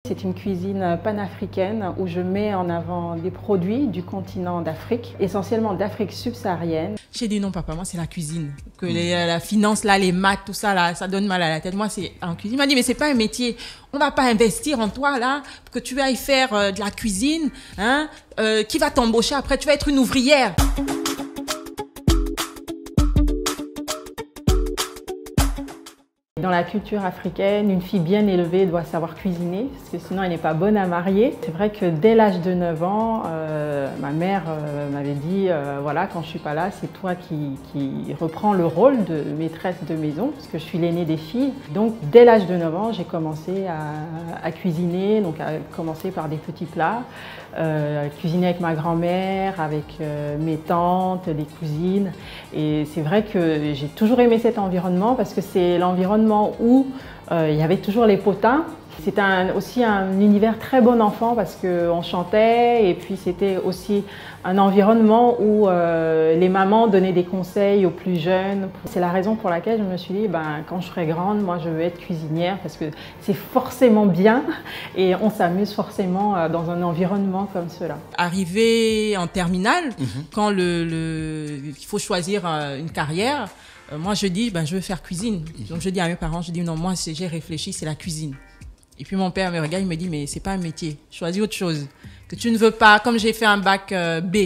C'est une cuisine panafricaine où je mets en avant des produits du continent d'Afrique, essentiellement d'Afrique subsaharienne. J'ai dit non papa, moi c'est la cuisine. Que la finance là, les maths, tout ça là, ça donne mal à la tête. Moi c'est en cuisine. Il m'a dit mais c'est pas un métier. On va pas investir en toi là pour que tu ailles faire de la cuisine, hein, qui va t'embaucher après, tu vas être une ouvrière. Dans la culture africaine, une fille bien élevée doit savoir cuisiner, parce que sinon elle n'est pas bonne à marier. C'est vrai que dès l'âge de 9 ans, ma mère m'avait dit voilà, quand je ne suis pas là, c'est toi qui reprends le rôle de maîtresse de maison, parce que je suis l'aînée des filles. Donc dès l'âge de 9 ans, j'ai commencé à cuisiner, donc à commencer par des petits plats, cuisiner avec ma grand-mère, avec mes tantes, les cousines. Et c'est vrai que j'ai toujours aimé cet environnement, parce que c'est l'environnement où il y avait toujours les potins. C'était aussi un univers très bon enfant parce qu'on chantait et puis c'était aussi un environnement où les mamans donnaient des conseils aux plus jeunes. C'est la raison pour laquelle je me suis dit, quand je serai grande, moi je veux être cuisinière parce que c'est forcément bien et on s'amuse forcément dans un environnement comme cela. Arrivé en terminale, quand il faut choisir une carrière, moi je dis je veux faire cuisine. Donc je dis à mes parents, je dis non, moi j'ai réfléchi, c'est la cuisine. Et puis mon père me regarde, il me dit mais c'est pas un métier, choisis autre chose que tu ne veux pas. Comme j'ai fait un bac B,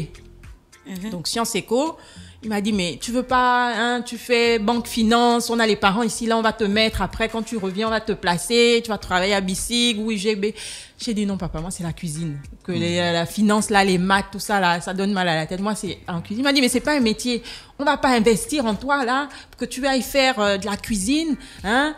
donc sciences éco, il m'a dit mais tu veux pas, hein, tu fais banque finance, on a les parents ici, là on va te mettre, après quand tu reviens on va te placer, tu vas travailler à BICIG ou IGB. J'ai dit non papa, moi c'est la cuisine, que la finance là, les maths, tout ça là, ça donne mal à la tête. Moi c'est en cuisine. Il m'a dit mais c'est pas un métier, on va pas investir en toi là pour que tu ailles faire de la cuisine, hein,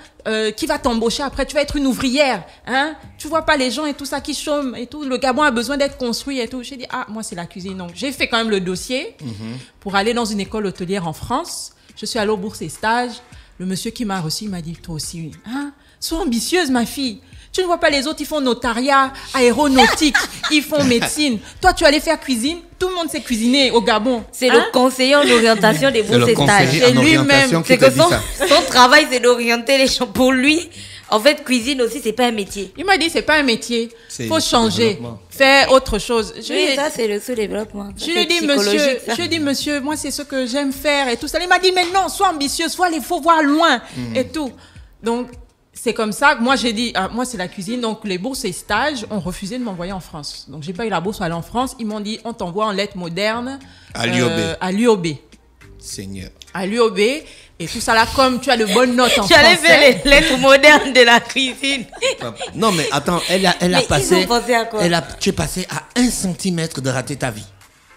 qui va t'embaucher après, tu vas être une ouvrière, hein. Tu vois pas les gens et tout ça qui chôment et tout, le Gabon a besoin d'être construit et tout. J'ai dit moi c'est la cuisine. Donc j'ai fait quand même le dossier pour aller dans une école hôtelière en France. Je suis allée aux bourses et stages. Le monsieur qui m'a reçu, il m'a dit toi aussi, hein, sois ambitieuse ma fille. Tu ne vois pas les autres, ils font notariat, aéronautique, ils font médecine. Toi, tu allais faire cuisine. Tout le monde sait cuisiner au Gabon. C'est le conseiller en orientation des bourses et stages. C'est lui-même. C'est que son travail, c'est d'orienter les gens. Pour lui, en fait, cuisine aussi, c'est pas un métier. Il m'a dit, c'est pas un métier. Faut changer. Faire autre chose. Ça, c'est le sous-développement. Je lui ai dit, monsieur, moi, c'est ce que j'aime faire et tout ça. Il m'a dit, mais non, sois ambitieuse, il faut voir loin et tout. Donc, c'est comme ça que moi j'ai dit, moi c'est la cuisine, donc les bourses et stages ont refusé de m'envoyer en France. Donc j'ai pas eu la bourse pour aller en France, ils m'ont dit on t'envoie en lettres modernes à l'UOB. À l'UOB. Seigneur. À l'UOB et tout ça là, comme tu as de bonnes notes en français. Tu allais faire les lettres modernes de la cuisine. Non mais attends, elle a passé, ils ont pensé à quoi? tu es passé à 1 centimètre de rater ta vie.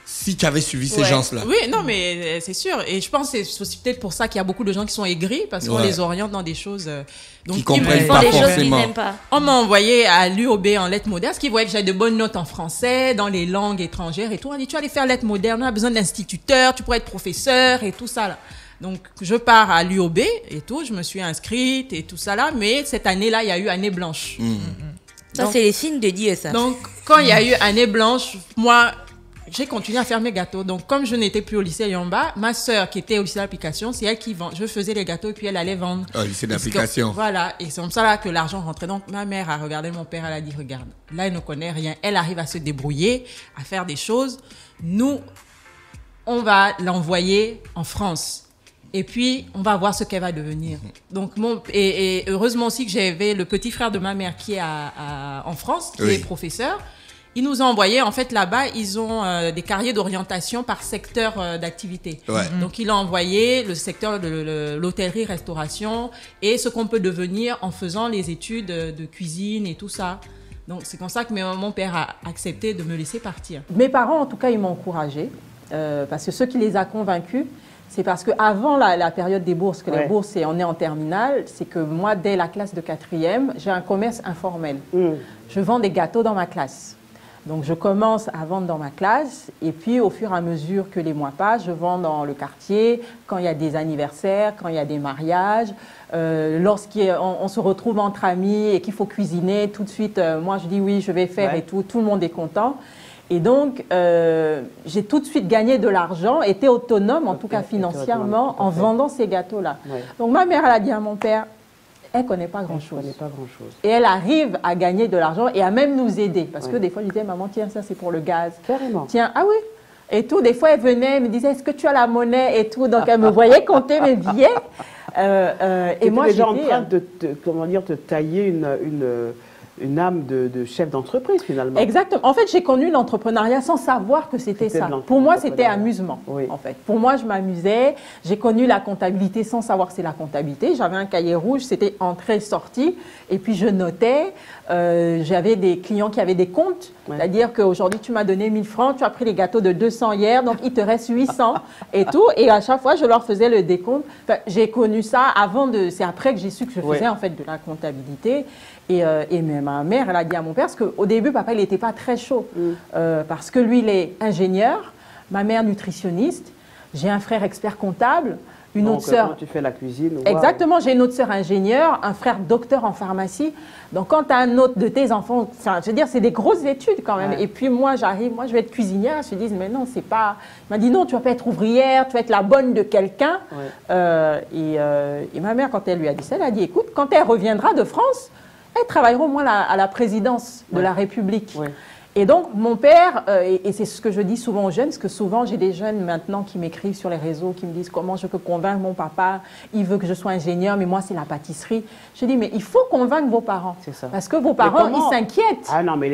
Si tu avais suivi ces gens-là. Oui, non, mais c'est sûr. Et je pense que c'est aussi peut-être pour ça qu'il y a beaucoup de gens qui sont aigris, parce qu'on les oriente dans des choses qui comprennent pas forcément. On m'a envoyé à l'UOB en lettres modernes, parce qu'ils voyaient que j'avais de bonnes notes en français, dans les langues étrangères et tout. On a dit, tu vas aller faire lettres modernes, on a besoin d'instituteurs, tu pourrais être professeur et tout ça là. Donc, je pars à l'UOB et tout, je me suis inscrite et tout ça là, mais cette année-là, il y a eu année blanche. Ça, c'est les signes de Dieu, ça. Donc, quand il y a eu année blanche, moi, j'ai continué à faire mes gâteaux. Donc, comme je n'étais plus au lycée Yamba, ma sœur qui était au lycée d'application, c'est elle qui vend. Je faisais les gâteaux et puis elle allait vendre. Au lycée d'application. Voilà. Et c'est comme ça là que l'argent rentrait. Donc, ma mère a regardé mon père, elle a dit, regarde, là, elle ne connaît rien. Elle arrive à se débrouiller, à faire des choses. Nous, on va l'envoyer en France. Et puis, on va voir ce qu'elle va devenir. Donc, et heureusement aussi que j'avais le petit frère de ma mère qui est en France, qui est professeur. Ils nous ont envoyé, en fait, là-bas, ils ont des carrières d'orientation par secteur d'activité. Donc, ils ont envoyé le secteur de l'hôtellerie-restauration et ce qu'on peut devenir en faisant les études de cuisine et tout ça. Donc, c'est comme ça que mon père a accepté de me laisser partir. Mes parents, en tout cas, ils m'ont encouragée parce que ce qui les a convaincus, c'est parce qu'avant la période des bourses, que les bourses, on est en terminale, c'est que moi, dès la classe de 4e, j'ai un commerce informel. Je vends des gâteaux dans ma classe. Donc, je commence à vendre dans ma classe et puis, au fur et à mesure que les mois passent, je vends dans le quartier, quand il y a des anniversaires, quand il y a des mariages, lorsqu'on se retrouve entre amis et qu'il faut cuisiner, tout de suite, moi, je dis oui, je vais faire et tout le monde est content. Et donc, j'ai tout de suite gagné de l'argent, été autonome, en tout cas financièrement, en vendant ces gâteaux-là. Donc, ma mère, elle a dit à mon père, elle ne connaît pas grand-chose. Et Et elle arrive à gagner de l'argent et à même nous aider. Parce que des fois, je disais, maman, tiens, ça c'est pour le gaz. Carrément. Tiens, ah oui. Et tout, des fois, elle venait, elle me disait, est-ce que tu as la monnaie et tout. Donc, elle me voyait compter mes billets. Et moi, j'étais en train de comment dire, te tailler une âme de chef d'entreprise, finalement. Exactement. En fait, j'ai connu l'entrepreneuriat sans savoir que c'était ça. Pour moi, c'était amusement, en fait. Pour moi, je m'amusais. J'ai connu la comptabilité sans savoir que c'est la comptabilité. J'avais un cahier rouge, c'était entrée-sortie. Et puis, je notais. J'avais des clients qui avaient des comptes. C'est-à-dire qu'aujourd'hui, tu m'as donné 1000 francs, tu as pris les gâteaux de 200 hier, donc il te reste 800 et tout. Et à chaque fois, je leur faisais le décompte. Enfin, j'ai connu ça avant de... C'est après que j'ai su que je faisais en fait de la comptabilité. Et ma mère, elle a dit à mon père, parce qu'au début, papa, il n'était pas très chaud. Parce que lui, il est ingénieur, ma mère nutritionniste, j'ai un frère expert comptable, une autre sœur... tu fais la cuisine. Exactement, j'ai une autre sœur ingénieure, un frère docteur en pharmacie. Donc, quand tu as un autre de tes enfants, je veux dire, c'est des grosses études quand même. Et puis, moi, j'arrive, moi, je vais être cuisinière. Je me dis, mais non, c'est pas... Il m'a dit, non, tu vas pas être ouvrière, tu vas être la bonne de quelqu'un. Et ma mère, quand elle lui a dit ça, elle a dit, écoute, quand elle reviendra de France, elle travaillera au moins à la présidence de la République. Et donc, mon père, et c'est ce que je dis souvent aux jeunes, parce que souvent, j'ai des jeunes maintenant qui m'écrivent sur les réseaux, qui me disent comment je peux convaincre mon papa, il veut que je sois ingénieur, mais moi, c'est la pâtisserie. Je dis, mais il faut convaincre vos parents. C'est ça. Parce que vos parents, ils s'inquiètent. Ah non, mais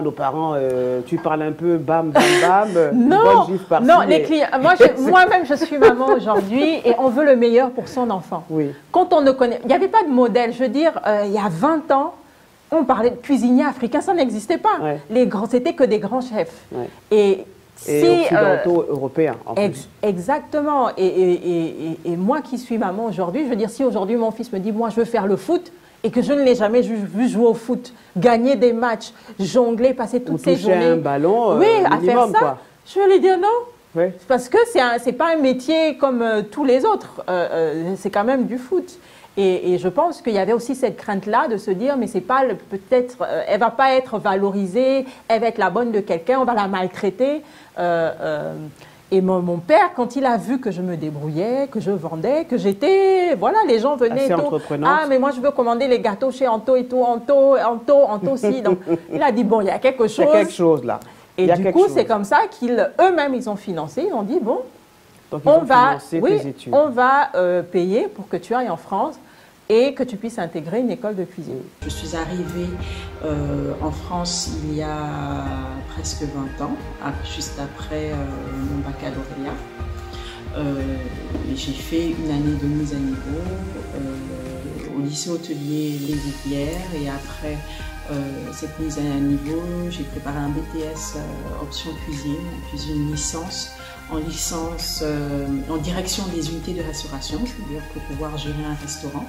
nos parents, tu parles un peu, bam, bam, bam. Non, non, les clients. Moi-même, je suis maman aujourd'hui et on veut le meilleur pour son enfant. Quand on ne connaît... Il n'y avait pas de modèle. Je veux dire, il y a 20 ans, on parlait de cuisiniers africains, ça n'existait pas. C'était que des grands chefs. Et occidentaux européens, en plus. Exactement. Et moi qui suis maman aujourd'hui, je veux dire, si aujourd'hui mon fils me dit, moi je veux faire le foot, et que je ne l'ai jamais vu jouer au foot, gagner des matchs, jongler, passer toutes ces journées... toucher un ballon, à faire ça, quoi. Je vais lui dire non. Parce que c'est pas un métier comme tous les autres. C'est quand même du foot. Et je pense qu'il y avait aussi cette crainte-là de se dire, mais c'est pas peut-être, elle va pas être valorisée, elle va être la bonne de quelqu'un, on va la maltraiter. Et mon père, quand il a vu que je me débrouillais, que je vendais, que j'étais, voilà, les gens venaient. Assez entreprenante. Ah, mais moi je veux commander les gâteaux chez Anto et tout, Anto aussi. Donc il a dit, bon, il y a quelque chose. Il y a quelque chose là. Et du coup, c'est comme ça qu'eux-mêmes, ils ont financé, ils ont dit, bon, on va payer pour que tu ailles en France et que tu puisses intégrer une école de cuisine. Je suis arrivée en France il y a presque 20 ans, juste après mon baccalauréat. J'ai fait une année de mise à niveau au lycée hôtelier Les Houblières et après cette mise à niveau, j'ai préparé un BTS option cuisine, puis une licence en direction des unités de restauration, c'est-à-dire pour pouvoir gérer un restaurant.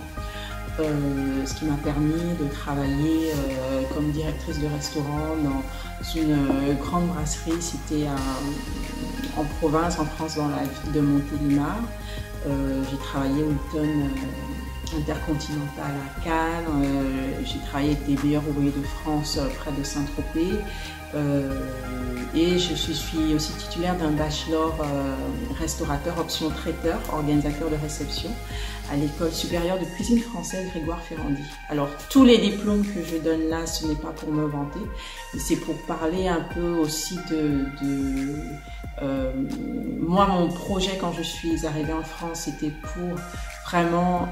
Ce qui m'a permis de travailler comme directrice de restaurant dans une grande brasserie située en province, en France, dans la ville de Montélimar. J'ai travaillé au Hilton Intercontinental à Cannes, j'ai travaillé avec des meilleurs ouvriers de France près de Saint-Tropez. Et je suis aussi titulaire d'un bachelor restaurateur option traiteur, organisateur de réception à l'école supérieure de cuisine française Grégoire Ferrandi. Alors tous les diplômes que je donne là, ce n'est pas pour me vanter, mais c'est pour parler un peu aussi moi mon projet quand je suis arrivée en France, c'était pour vraiment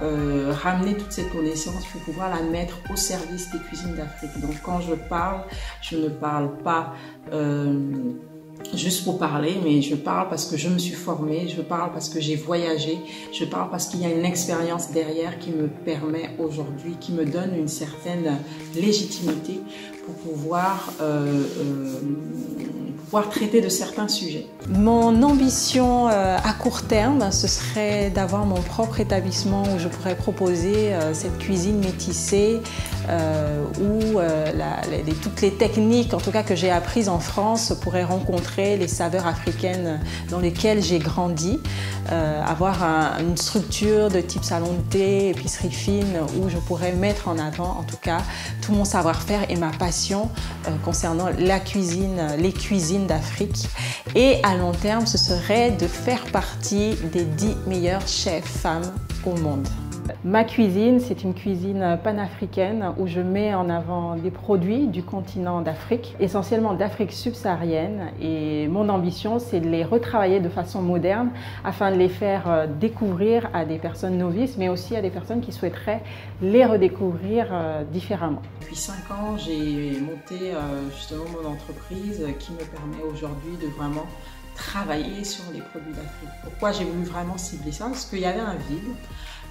ramener toute cette connaissance pour pouvoir la mettre au service des cuisines d'Afrique. Donc quand je parle, je ne parle pas juste pour parler, mais je parle parce que je me suis formée, je parle parce que j'ai voyagé, je parle parce qu'il y a une expérience derrière qui me permet aujourd'hui, qui me donne une certaine légitimité pour pouvoir traiter de certains sujets. Mon ambition à court terme, ce serait d'avoir mon propre établissement où je pourrais proposer cette cuisine métissée où toutes les techniques, en tout cas que j'ai apprises en France, pourraient rencontrer les saveurs africaines dans lesquelles j'ai grandi, avoir une structure de type salon de thé, épicerie fine, où je pourrais mettre en avant, en tout cas, tout mon savoir-faire et ma passion concernant la cuisine, les cuisines d'Afrique. Et à long terme, ce serait de faire partie des 10 meilleures chefs femmes au monde. Ma cuisine, c'est une cuisine panafricaine où je mets en avant des produits du continent d'Afrique, essentiellement d'Afrique subsaharienne. Et mon ambition, c'est de les retravailler de façon moderne afin de les faire découvrir à des personnes novices, mais aussi à des personnes qui souhaiteraient les redécouvrir différemment. Depuis 5 ans, j'ai monté justement mon entreprise qui me permet aujourd'hui de vraiment travailler sur les produits d'Afrique. Pourquoi j'ai voulu vraiment cibler ça? Parce qu'il y avait un vide.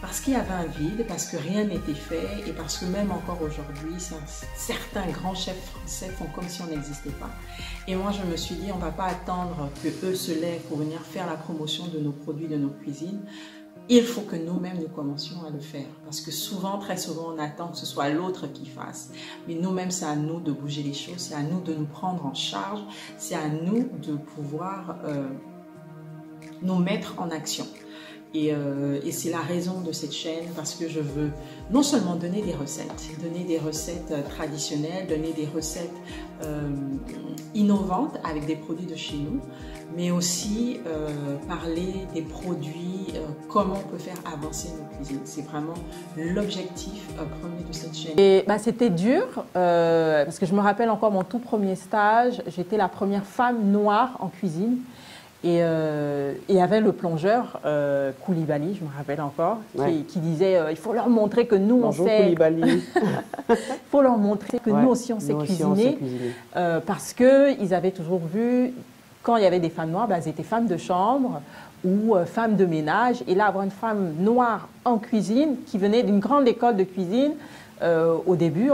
Parce qu'il y avait un vide, parce que rien n'était fait et parce que même encore aujourd'hui, certains grands chefs français font comme si on n'existait pas. Et moi, je me suis dit, on ne va pas attendre qu'eux se lèvent pour venir faire la promotion de nos produits, de nos cuisines. Il faut que nous-mêmes, nous commencions à le faire. Parce que souvent, très souvent, on attend que ce soit l'autre qui fasse. Mais nous-mêmes, c'est à nous de bouger les choses, c'est à nous de nous prendre en charge, c'est à nous de pouvoir nous mettre en action. Et c'est la raison de cette chaîne, parce que je veux non seulement donner des recettes traditionnelles, donner des recettes innovantes avec des produits de chez nous, mais aussi parler des produits, comment on peut faire avancer nos cuisines. C'est vraiment l'objectif premier de cette chaîne. C'était dur, parce que je me rappelle encore mon tout premier stage, j'étais la première femme noire en cuisine. Et il y avait le plongeur Koulibaly, je me rappelle encore, qui disait il faut leur montrer que nous, Bonjour, on sait. Koulibaly. Il faut leur montrer que nous aussi, on sait cuisiner. Parce qu'ils avaient toujours vu, quand il y avait des femmes noires, elles étaient femmes de chambre ou femmes de ménage. Et là, avoir une femme noire en cuisine, qui venait d'une grande école de cuisine, au début,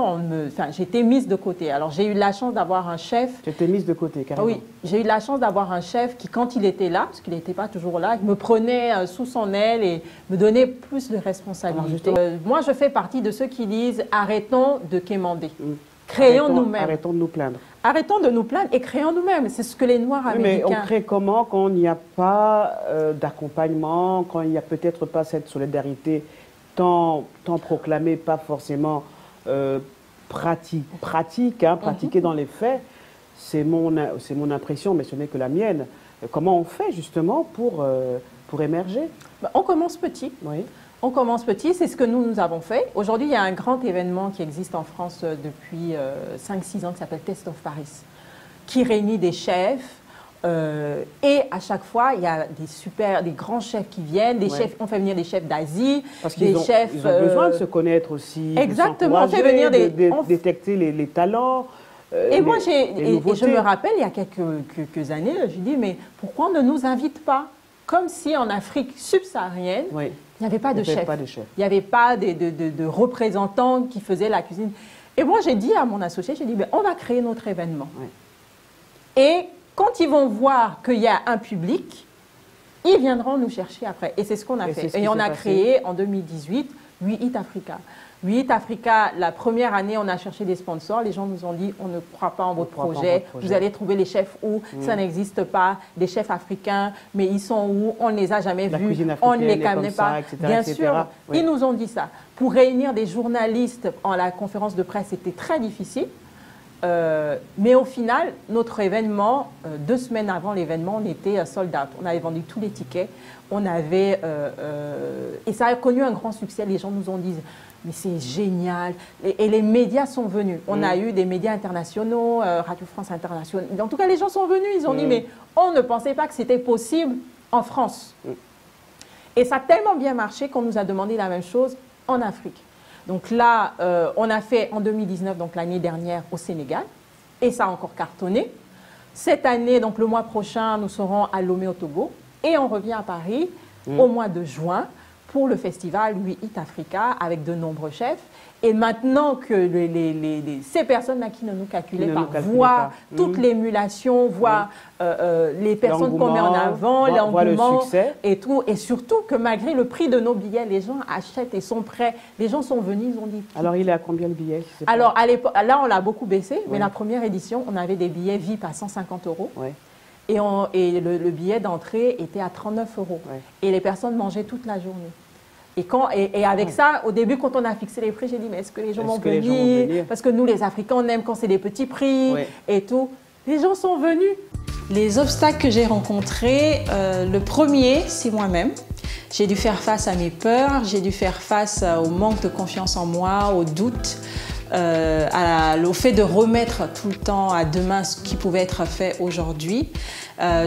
j'étais mise de côté. Alors, j'ai eu la chance d'avoir un chef. Tu étais mise de côté, carrément. Oui, j'ai eu la chance d'avoir un chef qui, quand il était là, parce qu'il n'était pas toujours là, il me prenait sous son aile et me donnait plus de responsabilités. Moi, je fais partie de ceux qui disent « arrêtons de quémander ». Créons nous-mêmes. Arrêtons de nous plaindre. Arrêtons de nous plaindre et créons nous-mêmes. C'est ce que les Noirs américains... Mais on crée comment quand il n'y a pas d'accompagnement, quand il n'y a peut-être pas cette solidarité tant proclamée, pas forcément pratiquée dans les faits? C'est mon impression, mais ce n'est que la mienne. Comment on fait justement pour émerger? On commence petit. Oui. On commence petit, c'est ce que nous avons fait. Aujourd'hui, il y a un grand événement qui existe en France depuis 5-6 ans qui s'appelle Taste of Paris, qui réunit des chefs. Et à chaque fois, il y a des grands chefs qui viennent, des chefs, on fait venir des chefs d'Asie, ils ont besoin de se connaître aussi. Exactement, on fait venir détecter les talents. Et moi, je me rappelle, il y a quelques années, je dis, mais pourquoi on ne nous invite pas? Comme si en Afrique subsaharienne, il n'y avait pas de chef. Il n'y avait pas de représentants qui faisaient la cuisine. Et moi, j'ai dit à mon associé, j'ai dit, ben, on va créer notre événement. Et quand ils vont voir qu'il y a un public, ils viendront nous chercher après. Et c'est ce qu'on a fait. Et on a créé en 2018 We Eat Africa. We Eat Africa, la première année, on a cherché des sponsors. Les gens nous ont dit, on ne croit pas en votre projet. Vous allez trouver les chefs où ça n'existe pas, des chefs africains, mais ils sont où? On ne les a jamais vus, on ne les connaît pas. Etc., bien sûr, ils nous ont dit ça. Pour réunir des journalistes en la conférence de presse, c'était très difficile. Mais au final, notre événement, 2 semaines avant l'événement, on était sold out. On avait vendu tous les tickets. On avait, et ça a connu un grand succès. Les gens nous ont dit, mais c'est génial. Et les médias sont venus. On a eu des médias internationaux, Radio France International. En tout cas, les gens sont venus. Ils ont dit, mais on ne pensait pas que c'était possible en France. Et ça a tellement bien marché qu'on nous a demandé la même chose en Afrique. Donc là, on a fait en 2019, donc l'année dernière, au Sénégal, et ça a encore cartonné. Cette année, donc le mois prochain, nous serons à Lomé au Togo, et on revient à Paris au mois de juin pour le festival We Eat Africa avec de nombreux chefs. Et maintenant que ces personnes-là qui ne nous calculaient pas voient toute l'émulation, voient les personnes qu'on met en avant, l'engouement et tout, et surtout que malgré le prix de nos billets, les gens achètent et sont prêts. Les gens sont venus, ils ont dit... Alors, il est à combien le billet? Alors, à l'époque, là, on l'a beaucoup baissé, mais la première édition, on avait des billets VIP à 150 €. Et le billet d'entrée était à 39 €. Et les personnes mangeaient toute la journée. Et avec ça, au début, quand on a fixé les prix, j'ai dit, mais est-ce que les gens vont venir? Parce que nous, les Africains, on aime quand c'est des petits prix et tout. Les gens sont venus. Les obstacles que j'ai rencontrés, le premier, c'est moi-même. J'ai dû faire face à mes peurs, j'ai dû faire face au manque de confiance en moi, aux doutes, au fait de remettre tout le temps à demain ce qui pouvait être fait aujourd'hui.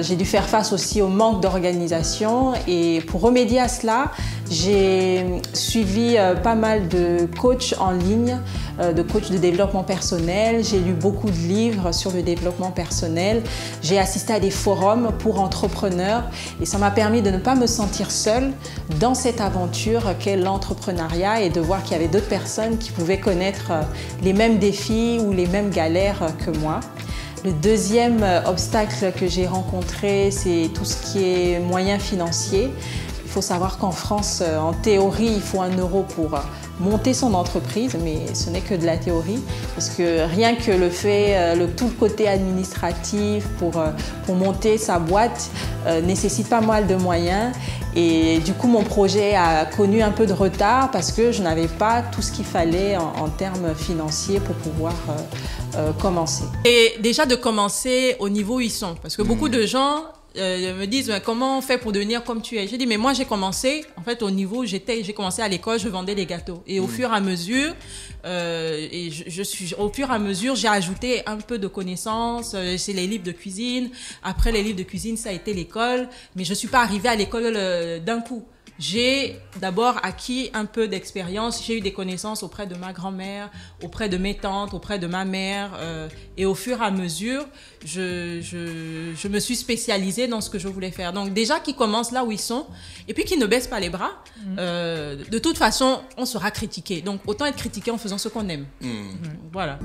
J'ai dû faire face aussi au manque d'organisation et pour remédier à cela, j'ai suivi pas mal de coachs en ligne, de coachs de développement personnel. J'ai lu beaucoup de livres sur le développement personnel. J'ai assisté à des forums pour entrepreneurs et ça m'a permis de ne pas me sentir seule dans cette aventure qu'est l'entrepreneuriat et de voir qu'il y avait d'autres personnes qui pouvaient connaître les mêmes défis ou les mêmes galères que moi. Le deuxième obstacle que j'ai rencontré, c'est tout ce qui est moyens financiers. Il faut savoir qu'en France, en théorie, il faut 1 euro pour monter son entreprise, mais ce n'est que de la théorie, parce que rien que le fait, tout le côté administratif pour monter sa boîte nécessite pas mal de moyens. Et du coup, mon projet a connu un peu de retard parce que je n'avais pas tout ce qu'il fallait en termes financiers pour pouvoir commencer. Et déjà de commencer au niveau où ils sont, parce que beaucoup de gens me disent comment on fait pour devenir comme tu es. J'ai dit mais moi j'ai commencé en fait au niveau où j'étais. J'ai commencé à l'école, je vendais des gâteaux et au fur et à mesure au fur et à mesure j'ai ajouté un peu de connaissances. C'est les livres de cuisine. Après les livres de cuisine ça a été l'école, mais je suis pas arrivée à l'école d'un coup. J'ai d'abord acquis un peu d'expérience, j'ai eu des connaissances auprès de ma grand-mère, auprès de mes tantes, auprès de ma mère et au fur et à mesure, je me suis spécialisée dans ce que je voulais faire. Donc déjà qu'ils commencent là où ils sont et puis qu'ils ne baissent pas les bras, de toute façon on sera critiqué. Donc autant être critiqué en faisant ce qu'on aime. Voilà.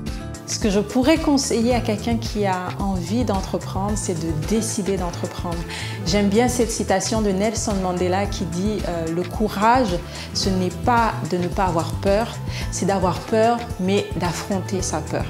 Ce que je pourrais conseiller à quelqu'un qui a envie d'entreprendre, c'est de décider d'entreprendre. J'aime bien cette citation de Nelson Mandela qui dit le courage, ce n'est pas de ne pas avoir peur, c'est d'avoir peur, mais d'affronter sa peur.